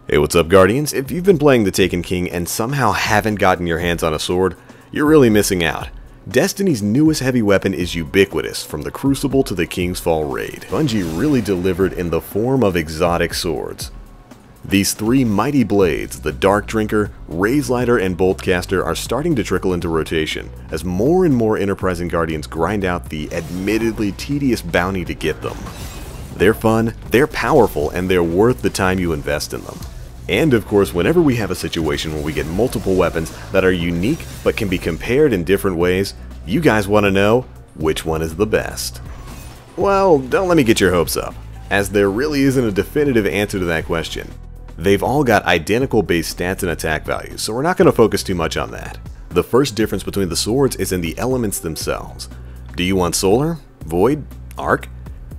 Hey, what's up, Guardians? If you've been playing the Taken King and somehow haven't gotten your hands on a sword, you're really missing out. Destiny's newest heavy weapon is ubiquitous, from the Crucible to the King's Fall raid. Bungie really delivered in the form of exotic swords. These three mighty blades, the Dark Drinker, Raze-lighter, and Boltcaster, are starting to trickle into rotation, as more and more enterprising Guardians grind out the admittedly tedious bounty to get them. They're fun, they're powerful, and they're worth the time you invest in them. And of course, whenever we have a situation where we get multiple weapons that are unique but can be compared in different ways, you guys want to know which one is the best. Well, don't let me get your hopes up, as there really isn't a definitive answer to that question. They've all got identical base stats and attack values, so we're not going to focus too much on that. The first difference between the swords is in the elements themselves. Do you want solar, void, arc?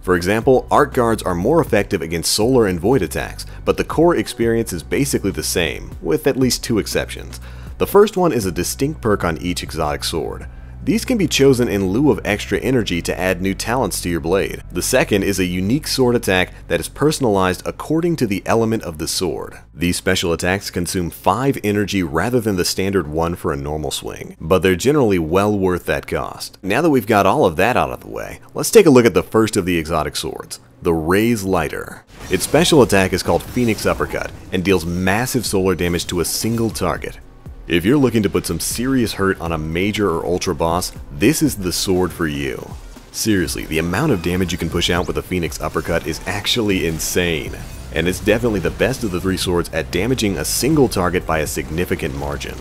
For example, arc guards are more effective against solar and void attacks, but the core experience is basically the same, with at least two exceptions. The first one is a distinct perk on each exotic sword. These can be chosen in lieu of extra energy to add new talents to your blade. The second is a unique sword attack that is personalized according to the element of the sword. These special attacks consume 5 energy rather than the standard 1 for a normal swing, but they're generally well worth that cost. Now that we've got all of that out of the way, let's take a look at the first of the exotic swords, the raze-lighter. Its special attack is called Phoenix Uppercut and deals massive solar damage to a single target. If you're looking to put some serious hurt on a major or ultra boss, this is the sword for you. Seriously, the amount of damage you can push out with a Phoenix Uppercut is actually insane, and it's definitely the best of the 3 swords at damaging a single target by a significant margin.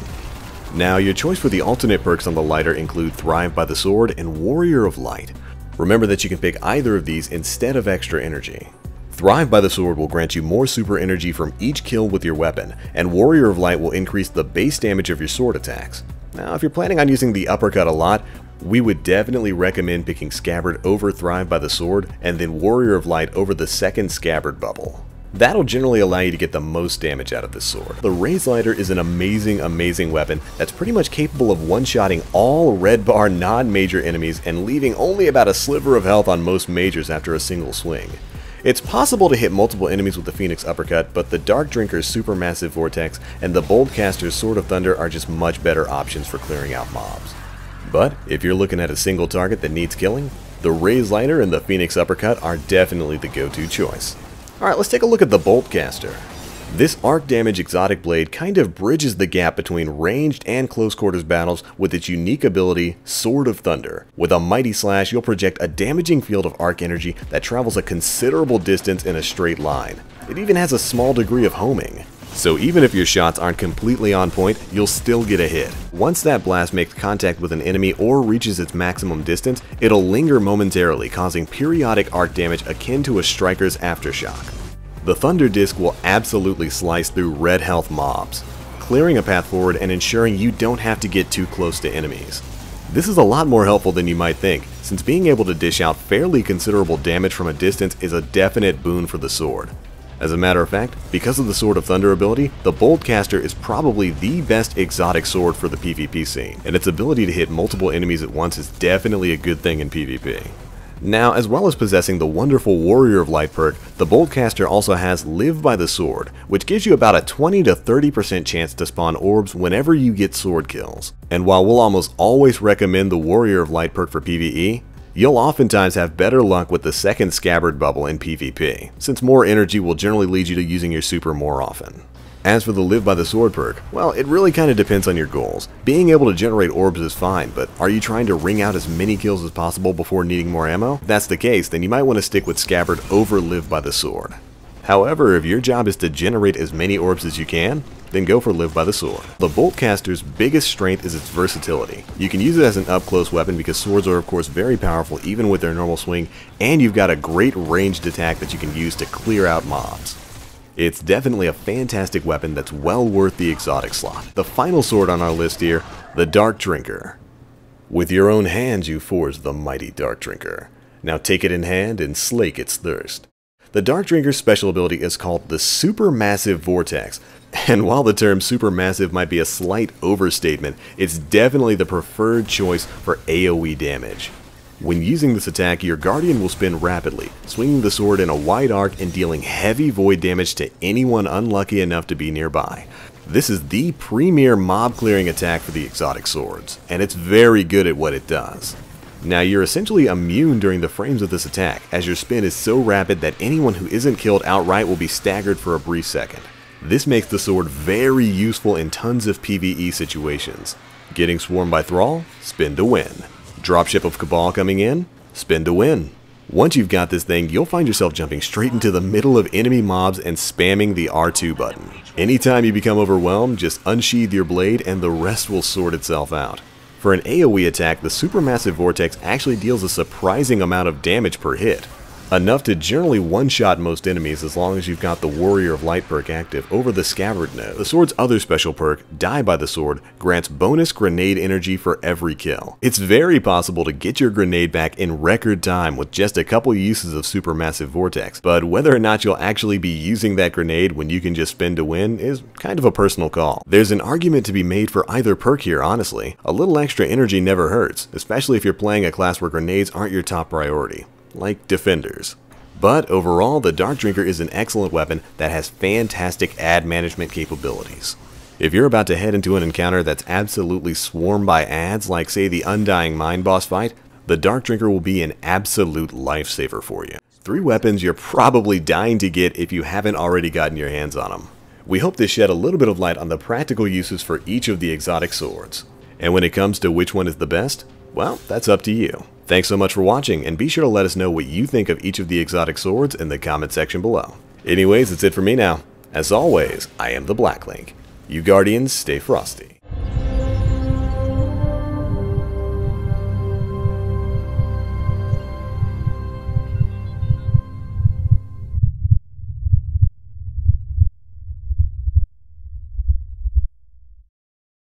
Now, your choice for the alternate perks on the lighter include Thrive by the Sword and Warrior of Light. Remember that you can pick either of these instead of extra energy. Thrive by the Sword will grant you more super energy from each kill with your weapon, and Warrior of Light will increase the base damage of your sword attacks. Now, if you're planning on using the Uppercut a lot, we would definitely recommend picking Scabbard over Thrive by the Sword, and then Warrior of Light over the second Scabbard bubble. That'll generally allow you to get the most damage out of this sword. The raze-lighter is an amazing weapon that's pretty much capable of one-shotting all red bar non-major enemies and leaving only about a sliver of health on most majors after a single swing. It's possible to hit multiple enemies with the Phoenix Uppercut, but the Dark Drinker's Supermassive Vortex and the Boltcaster's Sword of Thunder are just much better options for clearing out mobs. But if you're looking at a single target that needs killing, the raze-lighter and the Phoenix Uppercut are definitely the go-to choice. Alright, let's take a look at the Boltcaster. This arc damage exotic blade kind of bridges the gap between ranged and close quarters battles with its unique ability, Sword of Thunder. With a mighty slash, you'll project a damaging field of arc energy that travels a considerable distance in a straight line. It even has a small degree of homing. So even if your shots aren't completely on point, you'll still get a hit. Once that blast makes contact with an enemy or reaches its maximum distance, it'll linger momentarily, causing periodic arc damage akin to a striker's aftershock. The Thunder Disc will absolutely slice through red health mobs, clearing a path forward and ensuring you don't have to get too close to enemies. This is a lot more helpful than you might think, since being able to dish out fairly considerable damage from a distance is a definite boon for the sword. As a matter of fact, because of the Sword of Thunder ability, the Boltcaster is probably the best exotic sword for the PvP scene, and its ability to hit multiple enemies at once is definitely a good thing in PvP. Now, as well as possessing the wonderful Warrior of Light perk, the Boltcaster also has Live by the Sword, which gives you about a 20 to 30% chance to spawn orbs whenever you get sword kills. And while we'll almost always recommend the Warrior of Light perk for PvE, you'll oftentimes have better luck with the second Scabbard bubble in PvP, since more energy will generally lead you to using your super more often. As for the Live by the Sword perk, well, it really kind of depends on your goals. Being able to generate orbs is fine, but are you trying to wring out as many kills as possible before needing more ammo? If that's the case, then you might want to stick with Scabbard over Live by the Sword. However, if your job is to generate as many orbs as you can, then go for Live by the Sword. The Boltcaster's biggest strength is its versatility. You can use it as an up-close weapon because swords are of course very powerful even with their normal swing, and you've got a great ranged attack that you can use to clear out mobs. It's definitely a fantastic weapon that's well worth the exotic slot. The final sword on our list here, the Dark Drinker. With your own hands you forge the mighty Dark Drinker. Now take it in hand and slake its thirst. The Dark Drinker's special ability is called the Supermassive Vortex, and while the term supermassive might be a slight overstatement, it's definitely the preferred choice for AoE damage. When using this attack, your Guardian will spin rapidly, swinging the sword in a wide arc and dealing heavy void damage to anyone unlucky enough to be nearby. This is the premier mob clearing attack for the exotic swords, and it's very good at what it does. Now, you're essentially immune during the frames of this attack, as your spin is so rapid that anyone who isn't killed outright will be staggered for a brief second. This makes the sword very useful in tons of PvE situations. Getting swarmed by Thrall? Spin to win. Dropship of Cabal coming in? Spin to win. Once you've got this thing, you'll find yourself jumping straight into the middle of enemy mobs and spamming the R2 button. Anytime you become overwhelmed, just unsheath your blade and the rest will sort itself out. For an AoE attack, the Supermassive Vortex actually deals a surprising amount of damage per hit. Enough to generally one-shot most enemies as long as you've got the Warrior of Light perk active over the Scabbard node. The sword's other special perk, Die by the Sword, grants bonus grenade energy for every kill. It's very possible to get your grenade back in record time with just a couple uses of Supermassive Vortex, but whether or not you'll actually be using that grenade when you can just spin to win is kind of a personal call. There's an argument to be made for either perk here, honestly. A little extra energy never hurts, especially if you're playing a class where grenades aren't your top priority, like defenders. But overall, the Dark Drinker is an excellent weapon that has fantastic ad management capabilities. If you're about to head into an encounter that's absolutely swarmed by ads, like say the Undying Mind boss fight, the Dark Drinker will be an absolute lifesaver for you. 3 weapons you're probably dying to get if you haven't already gotten your hands on them. We hope this shed a little bit of light on the practical uses for each of the exotic swords. And when it comes to which one is the best, well, that's up to you. Thanks so much for watching, and be sure to let us know what you think of each of the exotic swords in the comment section below. Anyways, that's it for me now. As always, I am the Black Link. You Guardians, stay frosty.